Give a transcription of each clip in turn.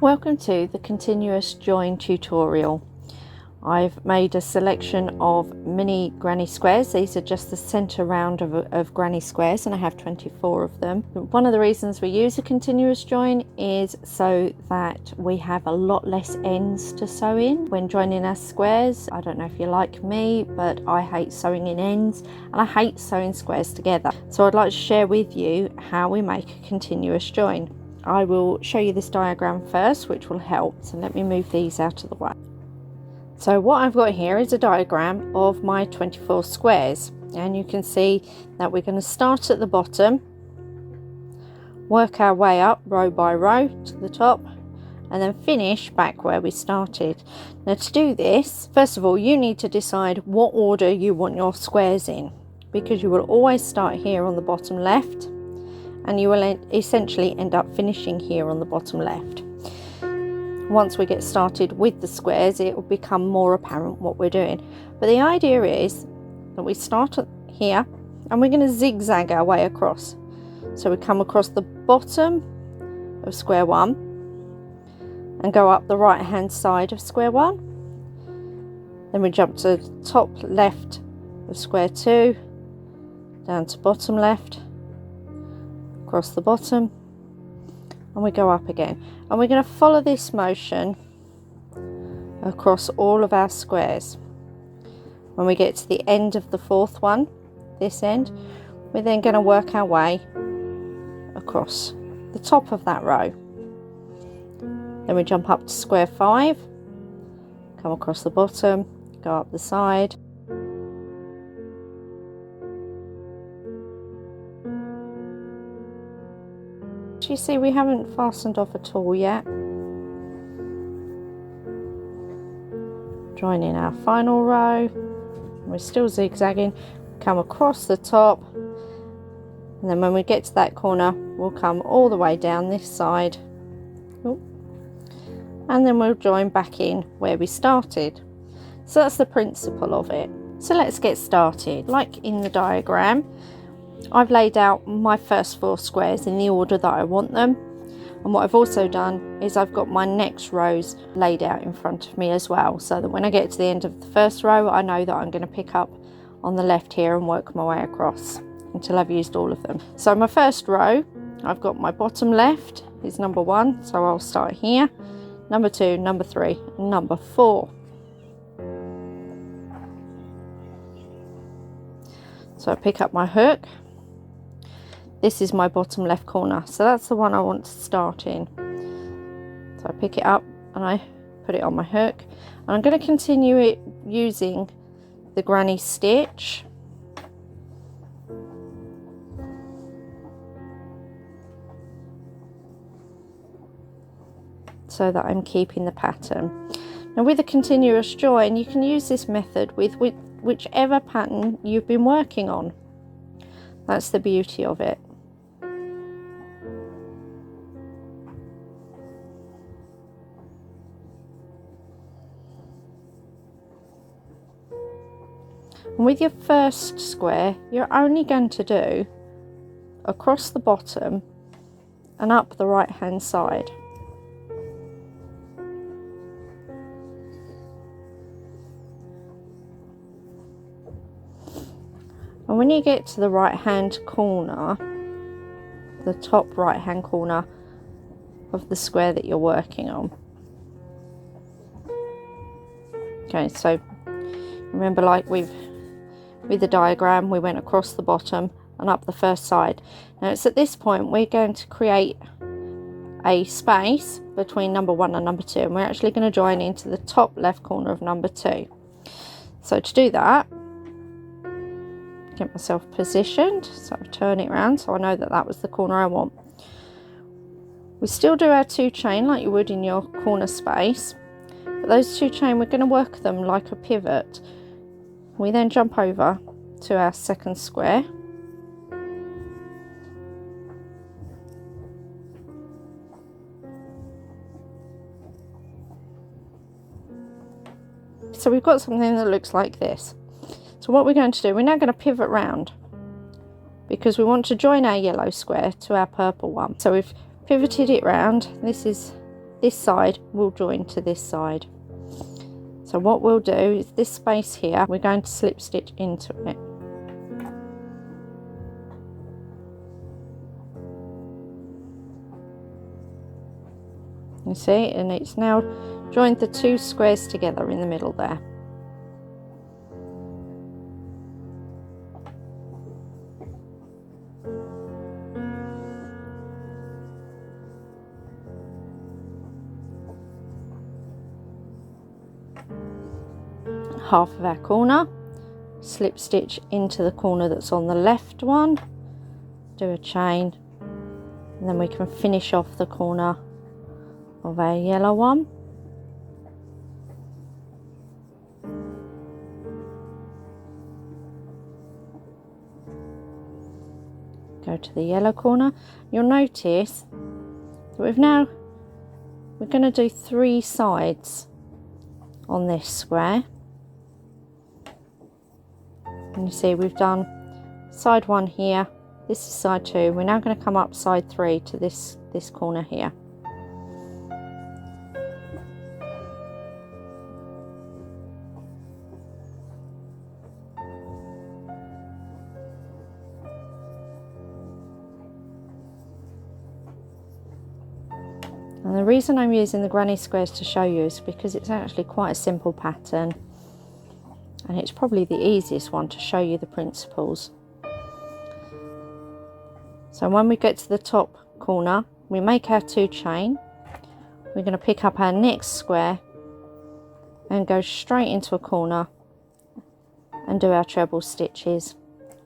Welcome to the Continuous Join tutorial. I've made a selection of mini granny squares. These are just the centre round of granny squares, and I have 24 of them. One of the reasons we use a continuous join is so that we have a lot less ends to sew in when joining our squares. I don't know if you're like me, but I hate sewing in ends and I hate sewing squares together. So I'd like to share with you how we make a continuous join. I will show you this diagram first, which will help. So let me move these out of the way. So what I've got here is a diagram of my 24 squares, and you can see that we're going to start at the bottom, work our way up row by row to the top, and then finish back where we started. Now to do this, first of all, you need to decide what order you want your squares in, because you will always start here on the bottom left and you will essentially end up finishing here on the bottom left. Once we get started with the squares, it will become more apparent what we're doing. But the idea is that we start here and we're going to zigzag our way across. So we come across the bottom of square one and go up the right hand side of square one. Then we jump to the top left of square two, down to bottom left, across the bottom, and we go up again, and we're going to follow this motion across all of our squares. When we get to the end of the fourth one, this end, we're then going to work our way across the top of that row. Then we jump up to square five, come across the bottom, go up the side, you see we haven't fastened off at all yet. Join in our final row, we're still zigzagging, come across the top, and then when we get to that corner we'll come all the way down this side. And then we'll join back in where we started. So that's the principle of it. So let's get started. Like in the diagram, I've laid out my first four squares in the order that I want them, and what I've also done is I've got my next rows laid out in front of me as well, so that when I get to the end of the first row I know that I'm going to pick up on the left here and work my way across until I've used all of them. So my first row, I've got my bottom left is number one, so I'll start here, number two, number three, and number four. So I pick up my hook. This is my bottom left corner, so that's the one I want to start in. So I pick it up and I put it on my hook, and I'm going to continue it using the granny stitch. So that I'm keeping the pattern. Now with a continuous join, you can use this method with whichever pattern you've been working on. That's the beauty of it. And with your first square, you're only going to do across the bottom and up the right hand side. And when you get to the right hand corner, the top right hand corner of the square that you're working on. Okay, so remember, like with the diagram, we went across the bottom and up the first side. Now it's at this point we're going to create a space between number one and number two, and we're actually going to join into the top left corner of number two. So to do that, get myself positioned, so I turn it around so I know that that was the corner I want. We still do our two chain like you would in your corner space, but those two chain, we're going to work them like a pivot. We then jump over to our second square, so we've got something that looks like this. So what we're going to do, we're now going to pivot round because we want to join our yellow square to our purple one. So we've pivoted it round. This is this side will join to this side. So what we'll do is this space here, we're going to slip stitch into it. You see, and it's now joined the two squares together in the middle there. Half of our corner, slip stitch into the corner that's on the left one, do a chain, and then we can finish off the corner of our yellow one. Go to the yellow corner. You'll notice that we're going to do 3 sides on this square. And you see we've done side 1 here, this is side 2. We're now going to come up side 3 to this corner here. And the reason I'm using the granny squares to show you is because it's actually quite a simple pattern, and it's probably the easiest one to show you the principles. So when we get to the top corner, we make our 2 chain. We're going to pick up our next square and go straight into a corner and do our treble stitches,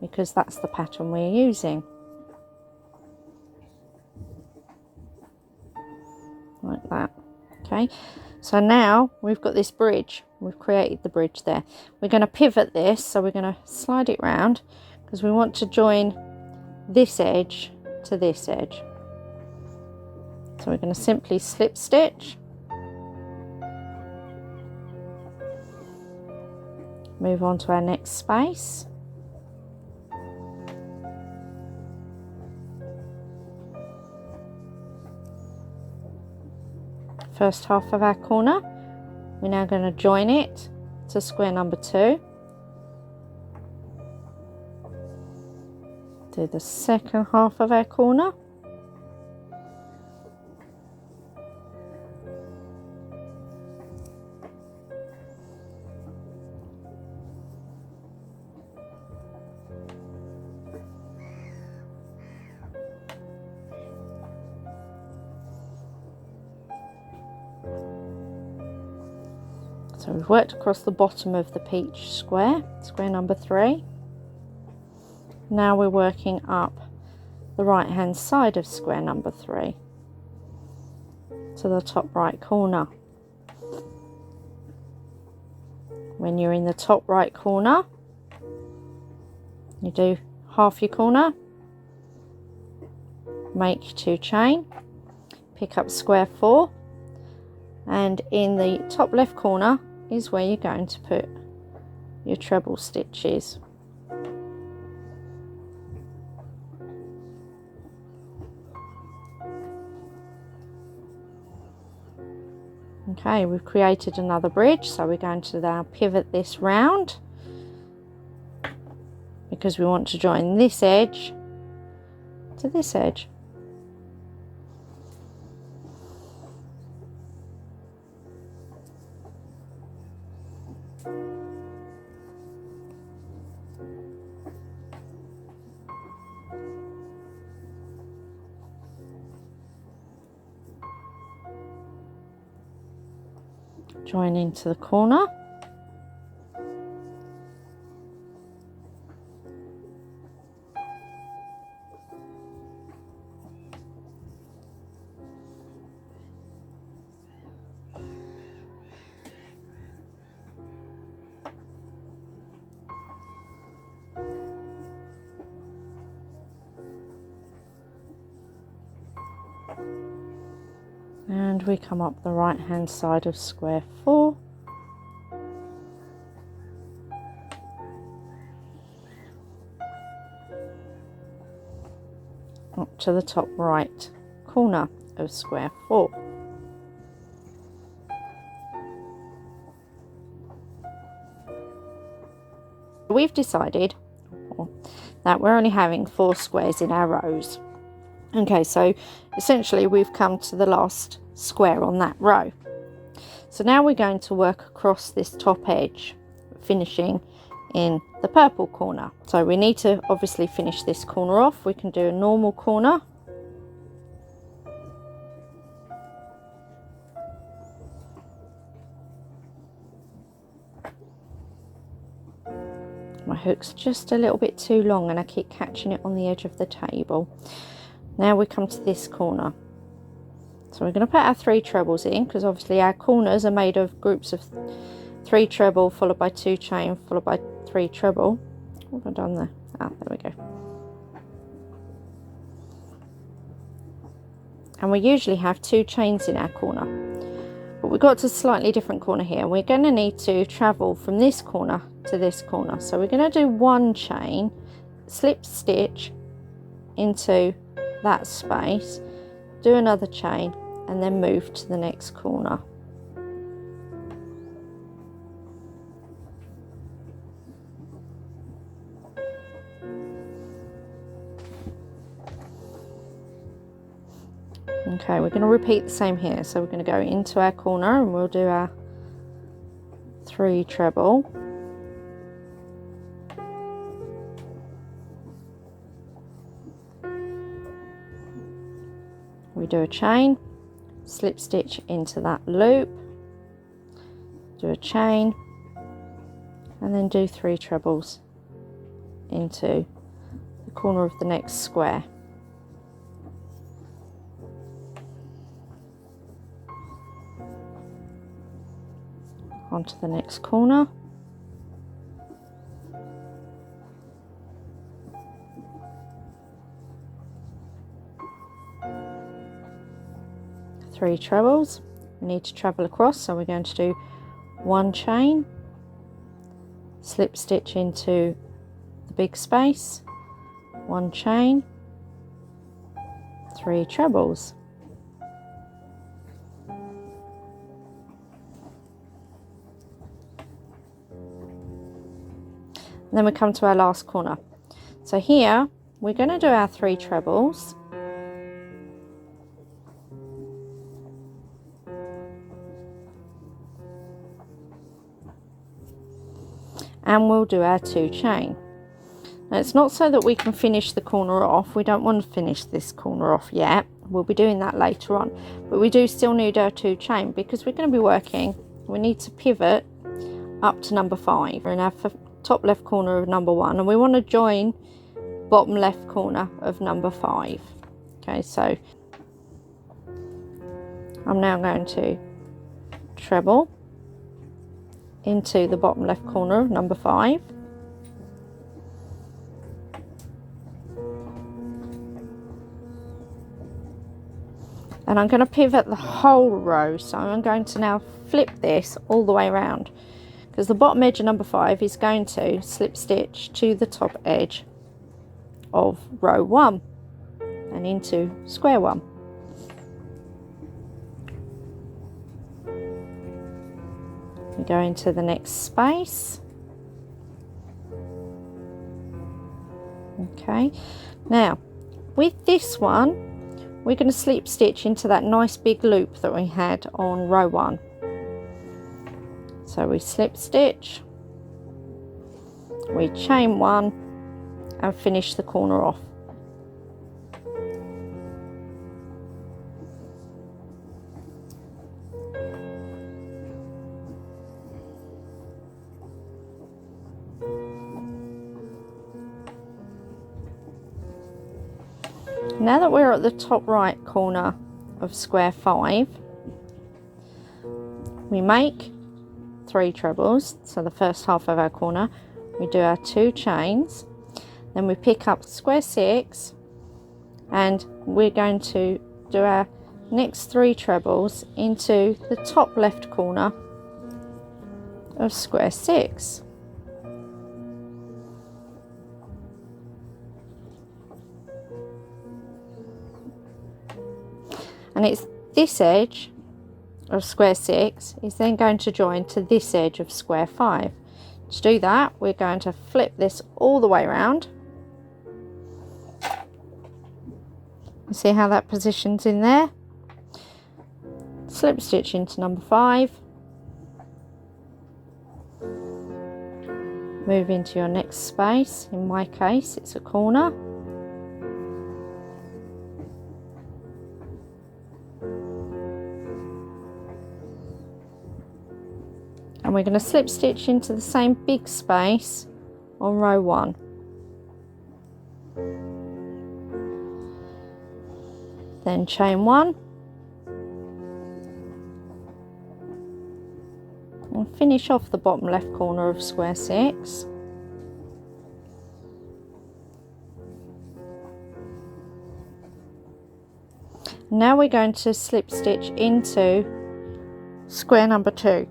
because that's the pattern we're using. Like that. Okay, so now we've got this bridge. We've created the bridge there. We're going to pivot this, so we're going to slide it round because we want to join this edge to this edge. So we're going to simply slip stitch, move on to our next space, first half of our corner. We're now going to join it to square number 2. Do the second half of our corner. So we've worked across the bottom of the peach square, square number 3. Now we're working up the right hand side of square number 3 to the top right corner. When you're in the top right corner, you do half your corner, make 2 chain, pick up square 4, and in the top left corner is where you're going to put your treble stitches. Okay, we've created another bridge, so we're going to now pivot this round because we want to join this edge to this edge. Join into the corner. And we come up the right hand side of square 4. Up to the top right corner of square 4. We've decided that we're only having 4 squares in our rows. Okay, so essentially we've come to the last square on that row. So now we're going to work across this top edge, finishing in the purple corner. So we need to obviously finish this corner off. We can do a normal corner. My hook's just a little bit too long and I keep catching it on the edge of the table. Now we come to this corner. So we're going to put our 3 trebles in, because obviously our corners are made of groups of 3 treble followed by 2 chain followed by 3 treble. What have I done there? Ah, there we go. And we usually have 2 chains in our corner, but we've got a slightly different corner here. We're going to need to travel from this corner to this corner. So we're going to do 1 chain, slip stitch into that space, do another chain, and then move to the next corner. Okay, we're going to repeat the same here. So we're going to go into our corner and we'll do our 3 treble. We do a chain, slip stitch into that loop, do a chain, and then do 3 trebles into the corner of the next square. Onto the next corner. Three trebles. We need to travel across, so we're going to do 1 chain, slip stitch into the big space, 1 chain, 3 trebles. And then we come to our last corner. So here we're going to do our 3 trebles. And we'll do our 2 chain. Now it's not so that we can finish the corner off. We don't want to finish this corner off yet. We'll be doing that later on. But we do still need our 2 chain, because we're going to be working, we need to pivot up to number 5 in our top left corner of number 1, and we want to join bottom left corner of number 5. Okay, so I'm now going to treble into the bottom left corner of number 5, and I'm going to pivot the whole row. So I'm going to now flip this all the way around, because the bottom edge of number 5 is going to slip stitch to the top edge of row 1 and into square 1. We go into the next space. Okay, now with this one we're going to slip stitch into that nice big loop that we had on row 1. So we slip stitch, we chain 1 and finish the corner off. Now that we're at the top right corner of square 5, we make 3 trebles, so the first half of our corner, we do our 2 chains, then we pick up square 6 and we're going to do our next 3 trebles into the top left corner of square 6. And it's this edge of square 6 is then going to join to this edge of square 5. To do that, we're going to flip this all the way around. You see how that positions in there? Slip stitch into number 5. Move into your next space. In my case, it's a corner. And we're going to slip stitch into the same big space on row 1. Then chain 1 and finish off the bottom left corner of square 6. Now we're going to slip stitch into square number 2.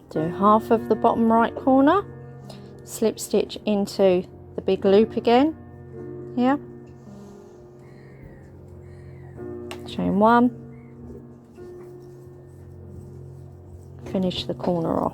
Do half of the bottom right corner, slip stitch into the big loop again here, chain 1, finish the corner off.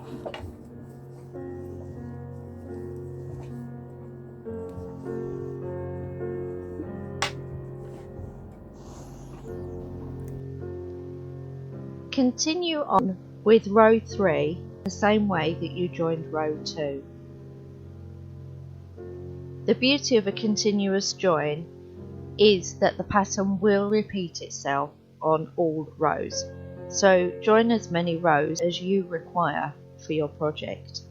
Continue on with row 3 the same way that you joined row 2. The beauty of a continuous join is that the pattern will repeat itself on all rows, so join as many rows as you require for your project.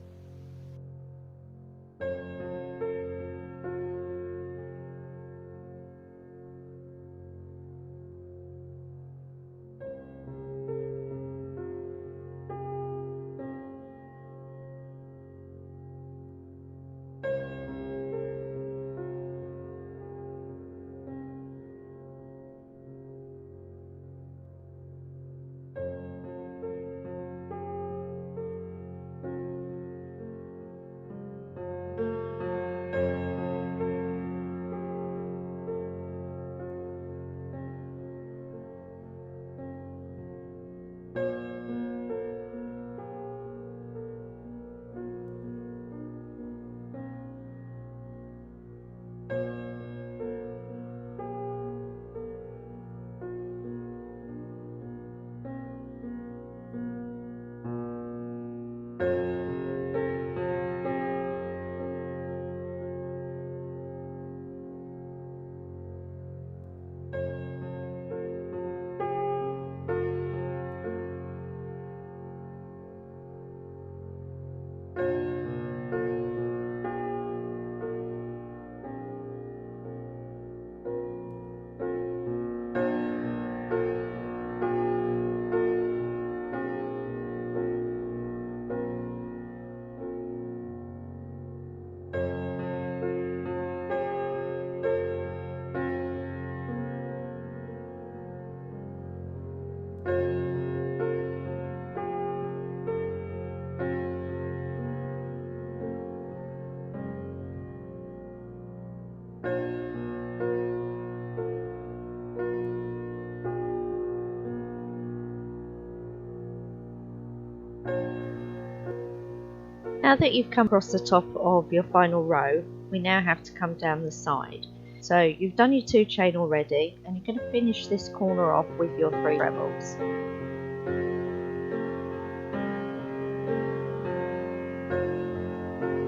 Now that you've come across the top of your final row, we now have to come down the side. So you've done your 2 chain already, and you're going to finish this corner off with your 3 trebles.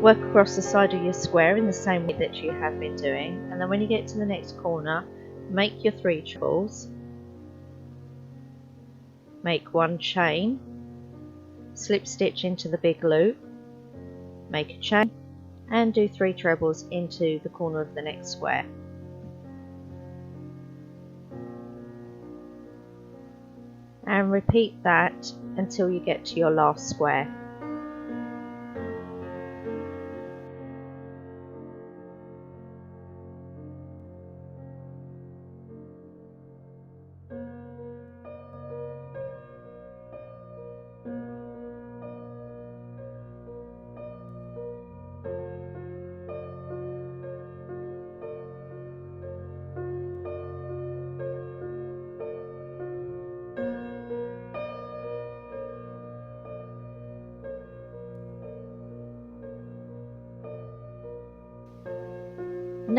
Work across the side of your square in the same way that you have been doing, and then when you get to the next corner, make your 3 trebles, make 1 chain, slip stitch into the big loop, make a chain, and do 3 trebles into the corner of the next square. And repeat that until you get to your last square.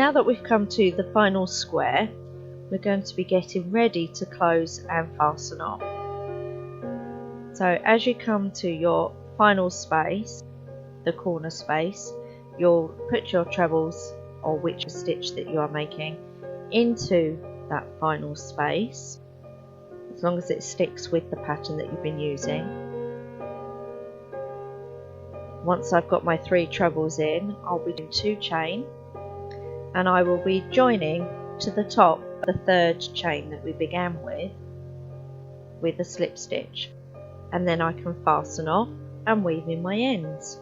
now that we've come to the final square, we're going to be getting ready to close and fasten off. So as you come to your final space, the corner space, you'll put your trebles or which stitch that you are making into that final space, as long as it sticks with the pattern that you've been using. Once I've got my 3 trebles in, I'll be doing 2 chain, and I will be joining to the top of the 3rd chain that we began with a slip stitch, and then I can fasten off and weave in my ends.